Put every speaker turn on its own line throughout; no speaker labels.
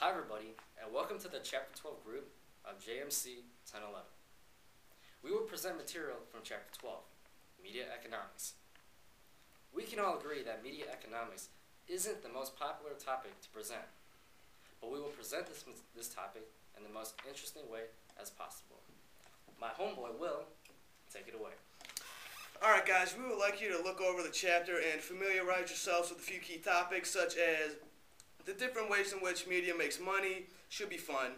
Hi everybody, and welcome to the Chapter 12 group of JMC 1011. We will present material from Chapter 12, Media Economics. We can all agree that media economics isn't the most popular topic to present, but we will present this topic in the most interesting way as possible. My homeboy Will, take it away.
Alright guys, we would like you to look over the chapter and familiarize yourselves with a few key topics such as the different ways in which media makes money should be fun.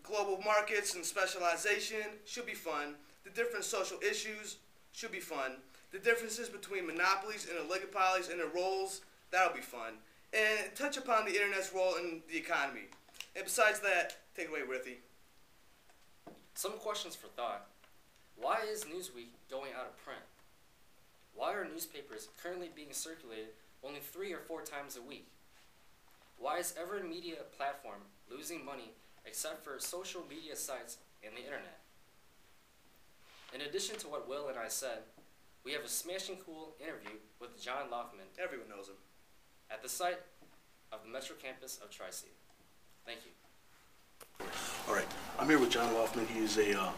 Global markets and specialization should be fun. The different social issues should be fun. The differences between monopolies and oligopolies and their roles, that'll be fun. And touch upon the internet's role in the economy. And besides that, take it away, Rithy.
Some questions for thought. Why is Newsweek going out of print? Why are newspapers currently being circulated only 3 or 4 times a week? Why is every media platform losing money except for social media sites and the internet? In addition to what Will and I said, we have a smashing cool interview with John Loftman.
Everyone knows him.
At the site of the Metro campus of Tri-C. Thank you.
All right, I'm here with John Loftman. He is a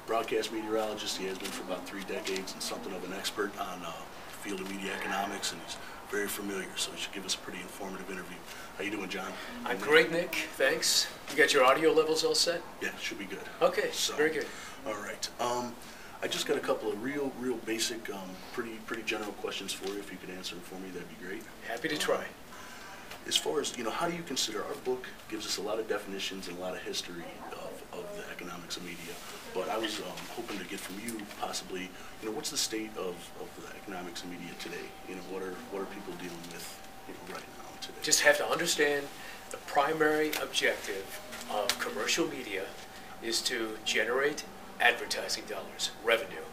broadcast meteorologist. He has been for about 3 decades and something of an expert on the field of media economics, and he's very familiar, so he should give us a pretty informative interview. How you doing, John?
I'm great, Nick. Thanks. You got your audio levels all set?
Yeah, should be good.
Okay,
so,
very good.
All right. I just got a couple of real basic, pretty general questions for you. If you could answer them for me, that'd be great.
Happy to try.
As far as, how do you consider, our book gives us a lot of definitions and a lot of history of the economics of media, but I was hoping to get from you possibly, what's the state of the economics of media today? What are people dealing with right now today?
Just have to understand the primary objective of commercial media is to generate advertising dollars, revenue,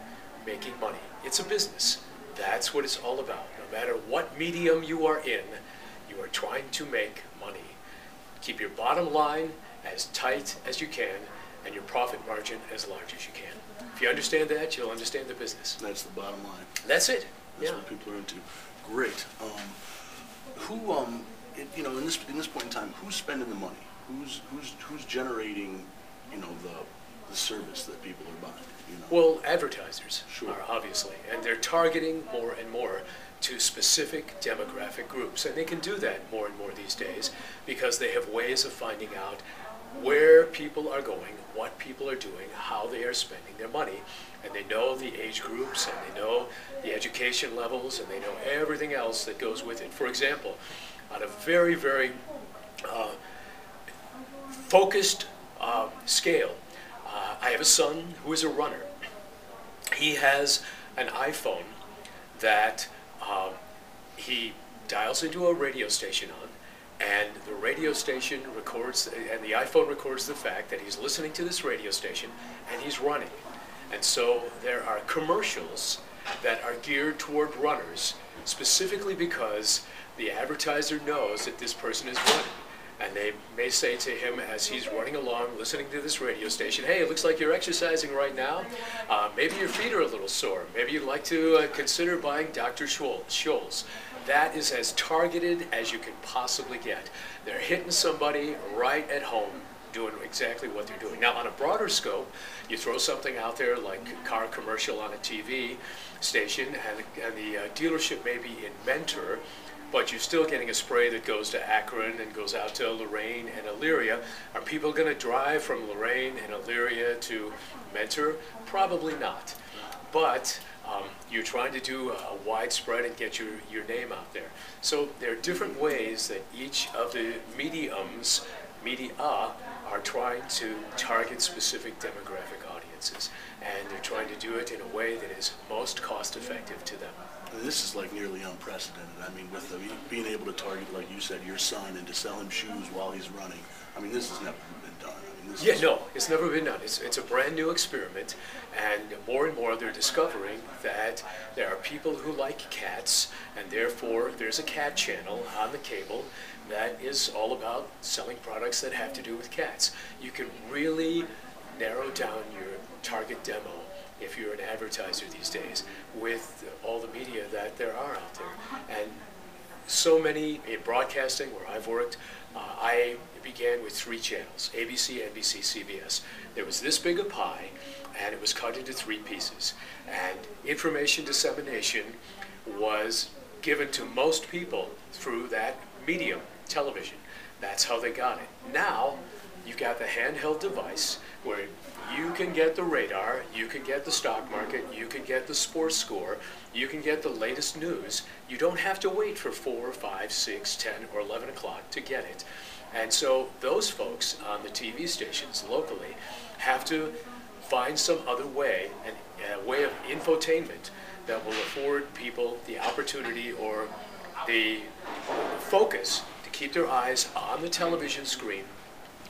making money. It's a business. That's what it's all about. No matter what medium you are in, you are trying to make money. Keep your bottom line as tight as you can and your profit margin as large as you can. If you understand that, you'll understand the business.
That's the bottom line.
That's it.
That's what people are into. Great. In this point in time, who's spending the money? Who's generating, the service that people are buying?
Well, advertisers
Sure.
are obviously, and they're targeting more and more to specific demographic groups, and they can do that more and more these days because they have ways of finding out where people are going, what people are doing, how they are spending their money, and they know the age groups, and they know the education levels, and they know everything else that goes with it. For example, on a very focused scale, I have a son who is a runner. He has an iPhone that he dials into a radio station on, and the radio station records, and the iPhone records the fact that he's listening to this radio station and he's running. And so there are commercials that are geared toward runners specifically because the advertiser knows that this person is running. And they may say to him as he's running along, listening to this radio station, hey, it looks like you're exercising right now. Maybe your feet are a little sore. Maybe you'd like to consider buying Dr. Scholl's. That is as targeted as you can possibly get. They're hitting somebody right at home doing exactly what they're doing. Now, on a broader scope, you throw something out there like a car commercial on a TV station, and the dealership may be in Mentor, but you're still getting a spray that goes to Akron and goes out to Lorain and Elyria. Are people going to drive from Lorain and Elyria to Mentor? Probably not. But you're trying to do a widespread and get your name out there. So there are different ways that each of the media are trying to target specific demographic audiences. And they're trying to do it in a way that is most cost effective to them.
This is like nearly unprecedented. I mean, with being able to target, like you said, your son and to sell him shoes while he's running. I mean, this has never been done.
No, it's never been done. It's a brand new experiment, and more they're discovering that there are people who like cats, and therefore there's a cat channel on the cable that is all about selling products that have to do with cats. You can really narrow down your target demo if you're an advertiser these days with all the media that there are out there. And so many in broadcasting where I've worked. I began with 3 channels: ABC, NBC, CBS. There was this big a pie, and it was cut into 3 pieces. And information dissemination was given to most people through that medium, television. That's how they got it. Now, you've got the handheld device where you can get the radar, you can get the stock market, you can get the sports score, you can get the latest news. You don't have to wait for 4, 5, 6, 10, or 11 o'clock to get it. And so those folks on the TV stations locally have to find some other way, a way of infotainment that will afford people the opportunity or the focus to keep their eyes on the television screen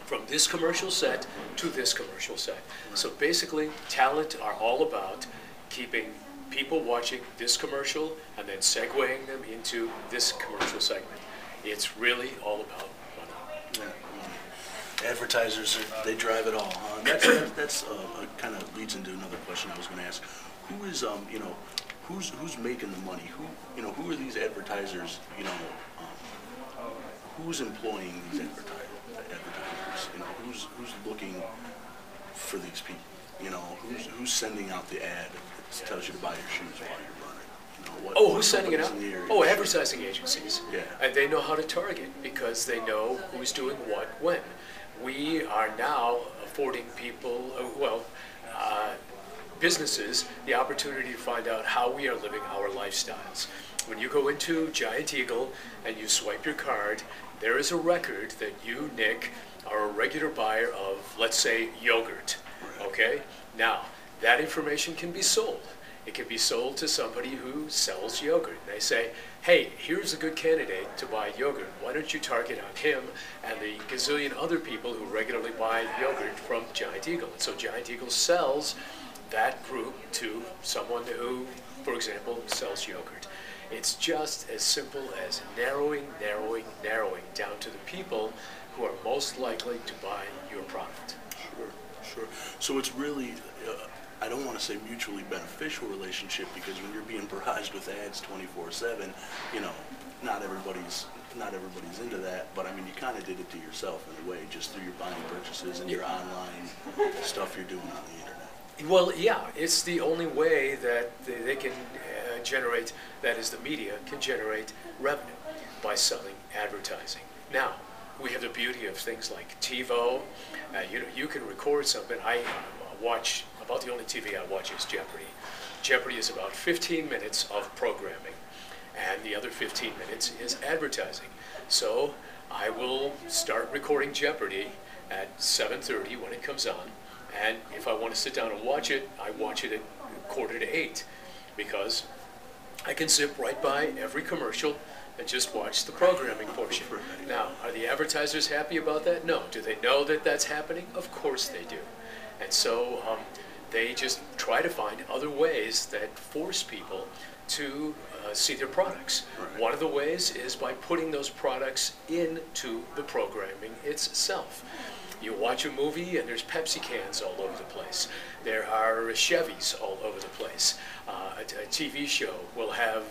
from this commercial set to this commercial set. So basically, talent are all about keeping people watching this commercial and then segueing them into this commercial segment. It's really all about money.
Yeah. Advertisers, they drive it all. That's kind of leads into another question I was going to ask. Who is, who's making the money? Who are these advertisers? Who's employing these advertisers? Who's looking for these people? Who's sending out the ad that tells you to buy your shoes while you're running?
Who's sending it out? Advertising agencies.
Yeah.
And they know how to target because they know who's doing what when. We are now affording people, businesses, the opportunity to find out how we are living our lifestyles. When you go into Giant Eagle and you swipe your card, there is a record that you, Nick, are a regular buyer of, let's say, yogurt, okay? Now, that information can be sold. It can be sold to somebody who sells yogurt. They say, hey, here's a good candidate to buy yogurt. Why don't you target on him and the gazillion other people who regularly buy yogurt from Giant Eagle? And so Giant Eagle sells that group to someone who, for example, sells yogurt. It's just as simple as narrowing down to the people who are most likely to buy your product.
Sure. So it's really, I don't want to say mutually beneficial relationship, because when you're being barraged with ads 24/7, not everybody's into that. But I mean, you kind of did it to yourself in a way, just through your buying purchases and your online stuff you're doing on the internet.
Well, yeah, it's the only way that they can generate, that is, the media can generate revenue by selling advertising. Now, we have the beauty of things like TiVo. You can record something. I watch, about the only TV I watch is Jeopardy. Jeopardy is about 15 minutes of programming, and the other 15 minutes is advertising. So I will start recording Jeopardy at 7:30 when it comes on, and if I want to sit down and watch it, I watch it at 7:45, because I can zip right by every commercial and just watch the programming portion. Now, are the advertisers happy about that? No. Do they know that that's happening? Of course they do. And so they just try to find other ways that force people to see their products.
Right.
One of the ways is by putting those products into the programming itself. You watch a movie and there's Pepsi cans all over the place. There are Chevys all over the place. A TV show will have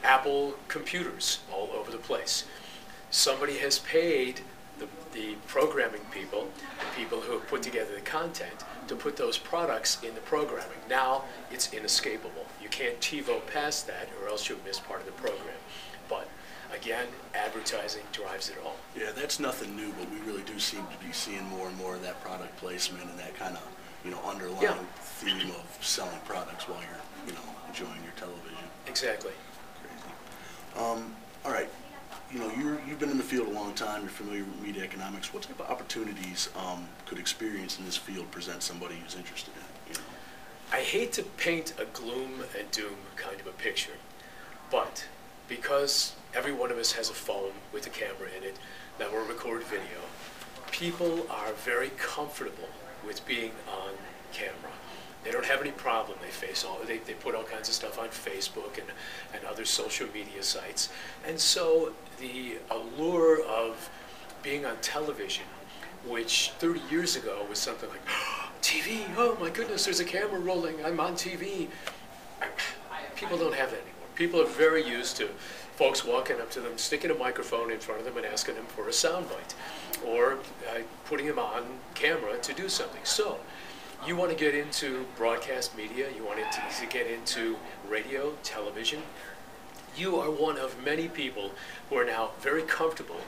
Apple computers all over the place. Somebody has paid the programming people, the people who have put together the content, to put those products in the programming. Now it's inescapable. You can't TiVo past that, or else you'll miss part of the program. But again, advertising drives it all.
Yeah, that's nothing new, but we really do seem to be seeing more and more of that product placement and that kind of underlying theme of selling products while you're enjoying your television.
Exactly.
Crazy. All right. You've been in the field a long time. You're familiar with media economics. What type of opportunities could experience in this field present somebody who's interested in it?
I hate to paint a gloom and doom kind of a picture, but because every one of us has a phone with a camera in it that will record video, people are very comfortable with being on camera. They don't have any problem. They put all kinds of stuff on Facebook and other social media sites. And so the allure of being on television, which 30 years ago was something like, TV, oh my goodness, there's a camera rolling, I'm on TV. People don't have that anymore. People are very used to folks walking up to them, sticking a microphone in front of them and asking them for a soundbite, or putting them on camera to do something. So, you want to get into broadcast media, you want to get into radio, television. You are one of many people who are now very comfortable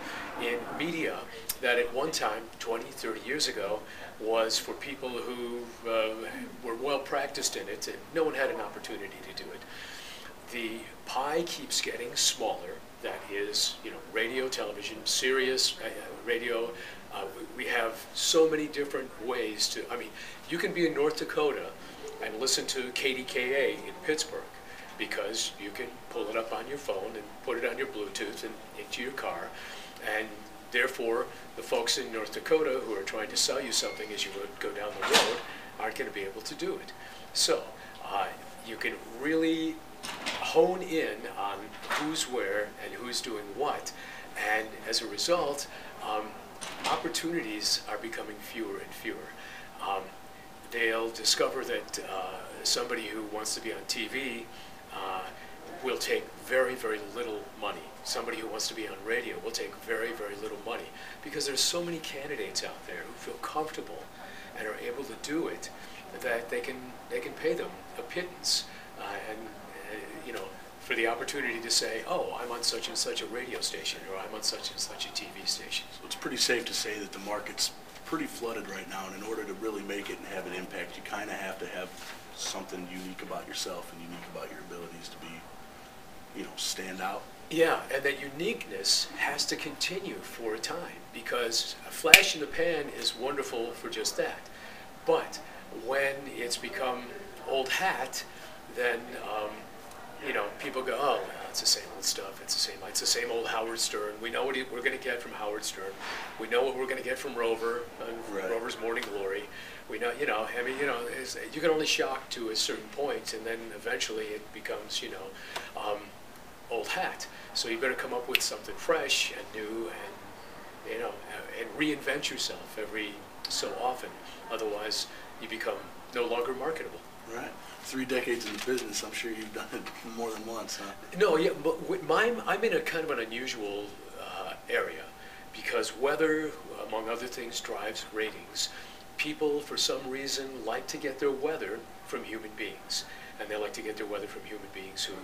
in media that at one time, 20, 30 years ago, was for people who were well practiced in it, and no one had an opportunity to do it. The pie keeps getting smaller. That is, radio, television, Sirius, radio. We have so many different ways to, you can be in North Dakota and listen to KDKA in Pittsburgh because you can pull it up on your phone and put it on your Bluetooth and into your car. And therefore, the folks in North Dakota who are trying to sell you something as you go down the road aren't going to be able to do it. So you can really hone in on who's where and who's doing what. And as a result, opportunities are becoming fewer and fewer. They'll discover that somebody who wants to be on TV will take very, very little money. Somebody who wants to be on radio will take very, very little money because there's so many candidates out there who feel comfortable and are able to do it that they can pay them a pittance for the opportunity to say, oh, I'm on such and such a radio station, or I'm on such and such a TV station.
So it's pretty safe to say that the market's pretty flooded right now, and in order to really make it and have an impact, you kind of have to have something unique about yourself and unique about your abilities to be, stand out.
Yeah, and that uniqueness has to continue for a time, because a flash in the pan is wonderful for just that. But when it's become old hat, then people go, oh, well, it's the same old stuff. It's the same old Howard Stern. We know what we're going to get from Howard Stern. We know what we're going to get from Rover and
right.
Rover's Morning Glory. We know, you can only shock to a certain point, and then eventually it becomes, old hat. So you better come up with something fresh and new, and reinvent yourself every so often. Otherwise, you become no longer marketable.
Right. 3 decades in the business, I'm sure you've done it more than once, huh?
No, yeah, but I'm in a kind of an unusual area because weather, among other things, drives ratings. People, for some reason, like to get their weather from human beings, and they like to get their weather from human beings who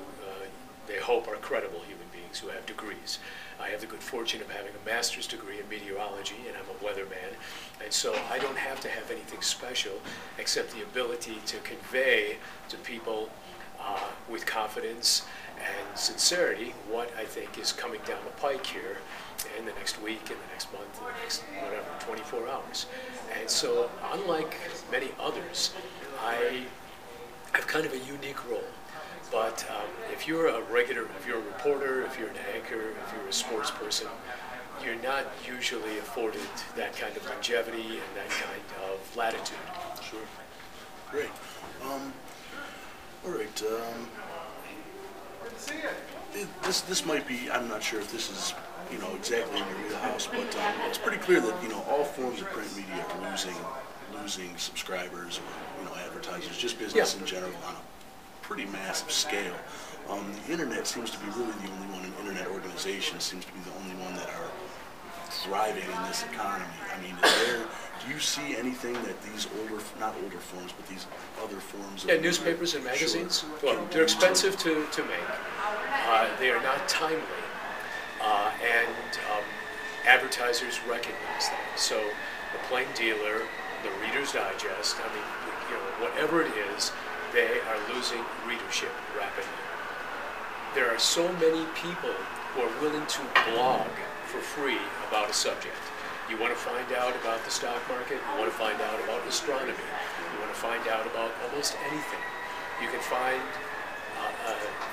they hope are credible human beings who have degrees. I have the good fortune of having a master's degree in meteorology, and I'm a weatherman, and so I don't have to have anything special except the ability to convey to people with confidence and sincerity what I think is coming down the pike here in the next week, in the next month, in the next, 24 hours. And so, unlike many others, I have kind of a unique role. But if you're a reporter, if you're an anchor, if you're a sports person, you're not usually afforded that kind of longevity and that kind of latitude.
Sure. Great. All right. This might be, I'm not sure if this is, exactly in your wheelhouse, but it's pretty clear that, all forms of print media are losing subscribers or, advertisers, just business in general on a pretty massive scale. The internet seems to be really the only one, and internet organizations seems to be the only one that are thriving in this economy. Do you see anything that these not older forms, but these other forms of
newspapers and magazines?
Sure.
Well, they're expensive to make. They are not timely. And advertisers recognize that. So the Plain Dealer, the Reader's Digest, whatever it is, they are losing readership rapidly. There are so many people who are willing to blog for free about a subject. You want to find out about the stock market, you want to find out about astronomy, you want to find out about almost anything. You can find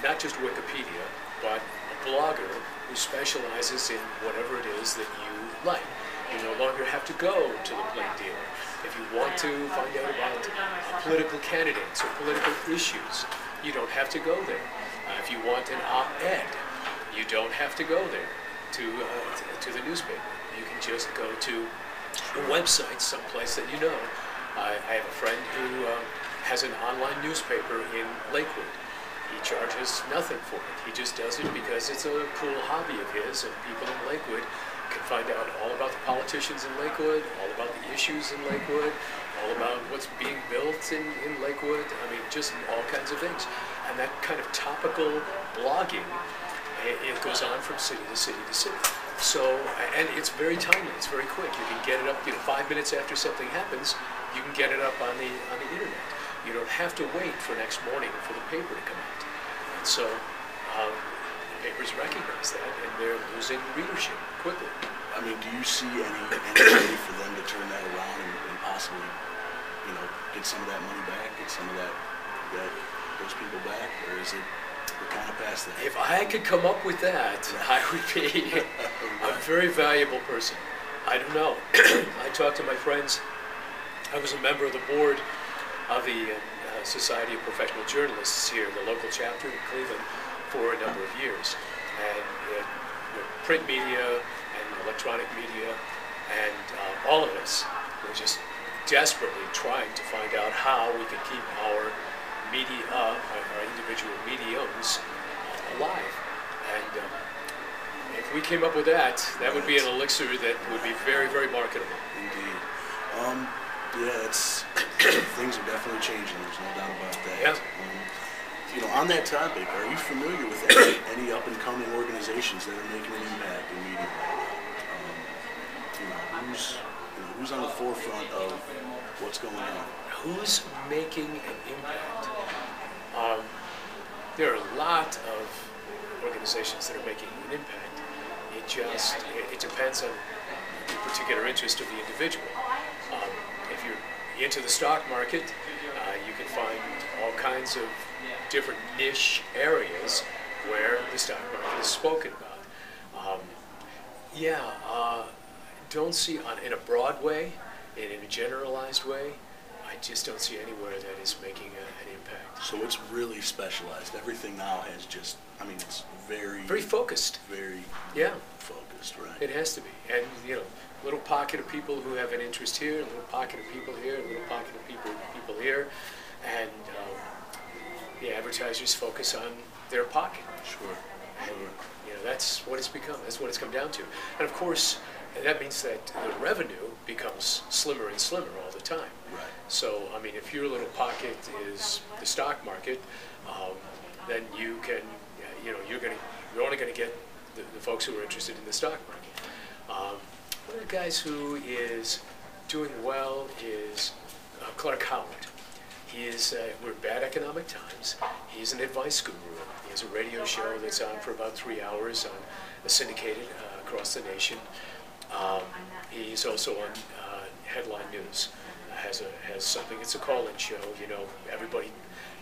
not just Wikipedia, but a blogger who specializes in whatever it is that you like. You no longer have to go to the Plain Dealer. If you want to find out about political candidates or political issues, you don't have to go there. If you want an op-ed, you don't have to go there to the newspaper. You can just go to a website, someplace that you know. I have a friend who has an online newspaper in Lakewood, He charges nothing for it. He just does it because it's a cool hobby of his, and people in Lakewood can find out all about the politicians in Lakewood, all about the issues in Lakewood, all about what's being built in Lakewood. I mean, just all kinds of things. And that kind of topical blogging, it goes on from city to city to city. So, and it's very timely, it's very quick. You can get it up, 5 minutes after something happens, you can get it up on the internet. You don't have to wait for next morning for the paper to come out. And so, the papers recognize that, and they're losing readership quickly.
I mean, do you see any way for them to turn that around and possibly, get some of that money back, get some of those people back, or is it we're kind of past that?
If I could come up with that, I would be a very valuable person. I don't know. I talked to my friends. I was a member of the board of the Society of Professional Journalists here, the local chapter in Cleveland, for a number of years. And print media and electronic media and all of us were just desperately trying to find out how we could keep our media, our individual mediums alive. And if we came up with that, that would be an elixir that would be very, very marketable.
Indeed. Yeah, things are definitely changing. There's no doubt about that.
Yeah.
On that topic, are you familiar with any up-and-coming organizations that are making an impact in media? Who's on the forefront of what's going on?
Who's making an impact? There are a lot of organizations that are making an impact. It depends on the particular interest of the individual. If you're into the stock market, you can find all kinds of different niche areas where the stock market is spoken about. Don't see in a broad way, in a generalized way, I just don't see anywhere that is making an impact.
So it's really specialized. Everything now has it's very
focused.
Very focused, right?
It has to be. And, little pocket of people who have an interest here, a little pocket of people here, a little pocket of people here. And the advertisers focus on their pocket.
Sure.
And, that's what it's become. That's what it's come down to. And, of course, that means that the revenue becomes slimmer and slimmer all the time.
Right.
So, if your little pocket is the stock market, then you can, you're only going to get the folks who are interested in the stock market. One of the guys who is doing well is Clark Howard. He is, we're bad economic times. He's an advice guru. He has a radio show that's on for about 3 hours, syndicated across the nation. He's also on Headline News. Has something. It's a call-in show. Everybody,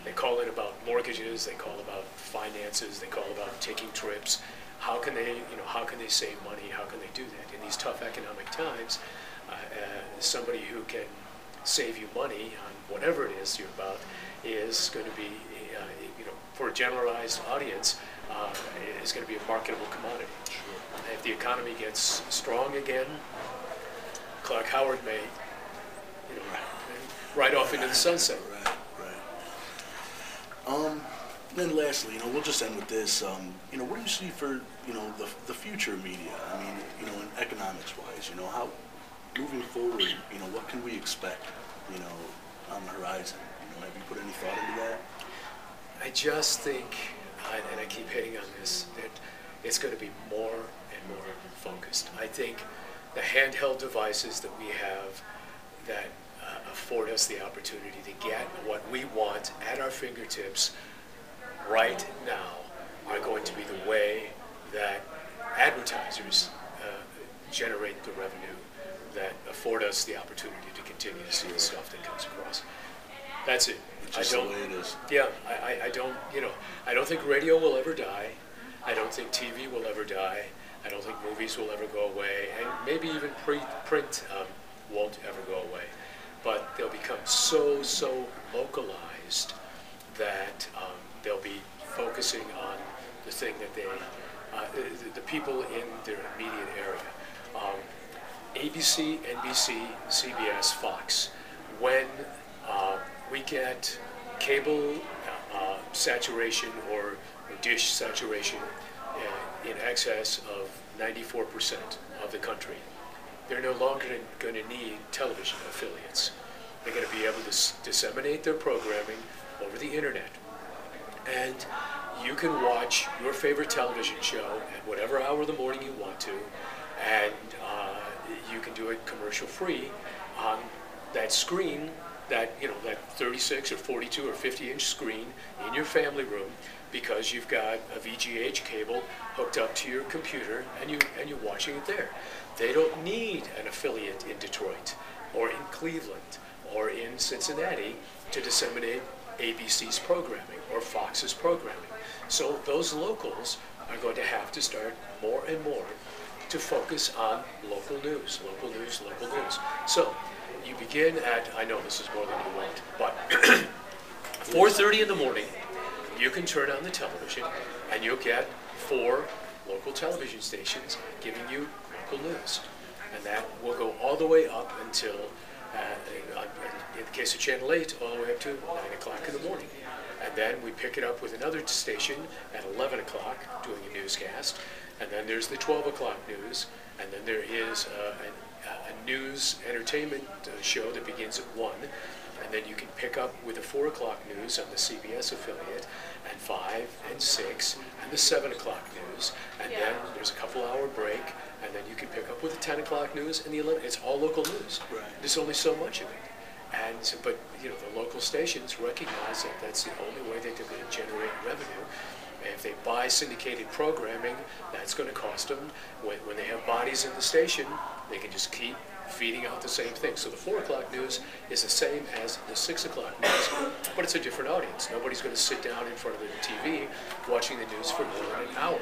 they call in about mortgages. They call about finances. They call about taking trips. How can they save money? How can they do that in these tough economic times? Somebody who can save you money on whatever it is you're about is going to be, for a generalized audience, is going to be a marketable commodity. Sure. If the economy gets strong again, Clark Howard may, ride off into the sunset.
Right. Then lastly, we'll just end with this. What do you see for, the future of media? In economics-wise, how moving forward, what can we expect, on the horizon? Have you put any thought into that?
I just think, and I keep hitting on this, that it's going to be more and more focused. I think the handheld devices that we have that afford us the opportunity to get what we want at our fingertips right now are going to be the way that advertisers generate the revenue that afford us the opportunity to continue to see the stuff that comes across. That's it.
Just the way it is.
Yeah, I don't think radio will ever die. I don't think TV will ever die. I don't think movies will ever go away, and maybe even print won't ever go away. But they'll become so localized that they'll be focusing on the thing that they, the people in their immediate area. ABC, NBC, CBS, Fox. When we get cable saturation or dish saturation in excess of 94% of the country. They're no longer going to need television affiliates. They're going to be able to disseminate their programming over the internet. And you can watch your favorite television show at whatever hour of the morning you want to, and you can do it commercial free on that screen, that 36 or 42 or 50-inch screen in your family room, because you've got a VGH cable hooked up to your computer and you're watching it there. They don't need an affiliate in Detroit or in Cleveland or in Cincinnati to disseminate ABC's programming or Fox's programming. So those locals are going to have to start more and more to focus on local news, local news, local news. So you begin at, I know this is more than you want, but 4:30 in the morning, you can turn on the television and you'll get 4 local television stations giving you local news. And that will go all the way up until, in the case of Channel 8, all the way up to 9 o'clock in the morning. And then we pick it up with another station at 11 o'clock doing a newscast. And then there's the 12 o'clock news. And then there is a news entertainment show that begins at 1. And then you can pick up with the 4 o'clock news on the CBS affiliate, and 5 and 6, and the 7 o'clock news. And then there's a couple-hour break, and then you can pick up with the 10 o'clock news and the 11. It's all local news.
Right.
There's only so much of it. And so, but the local stations recognize that that's the only way that they're going to generate revenue. And if they buy syndicated programming, that's going to cost them. When they have bodies in the station, they can just keep feeding out the same thing. So the 4 o'clock news is the same as the 6 o'clock news, but it's a different audience. Nobody's going to sit down in front of the TV watching the news for more than an hour.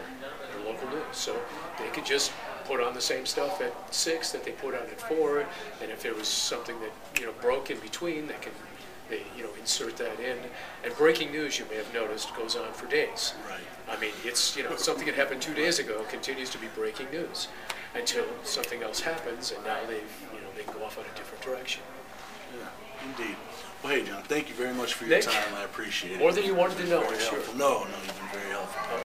They're local news, so they could just put on the same stuff at 6 that they put on at 4, and if there was something that broke in between, they insert that in. And breaking news, you may have noticed, goes on for days.
Right.
I mean, it's something that happened 2 days ago continues to be breaking news until something else happens, and now they can go off on a different direction.
Yeah, indeed. Well, hey, John, thank you very much for your
Nick,
time. I appreciate it.
more than you wanted to know,
Very
I'm sure.
helpful. No, you've been very helpful.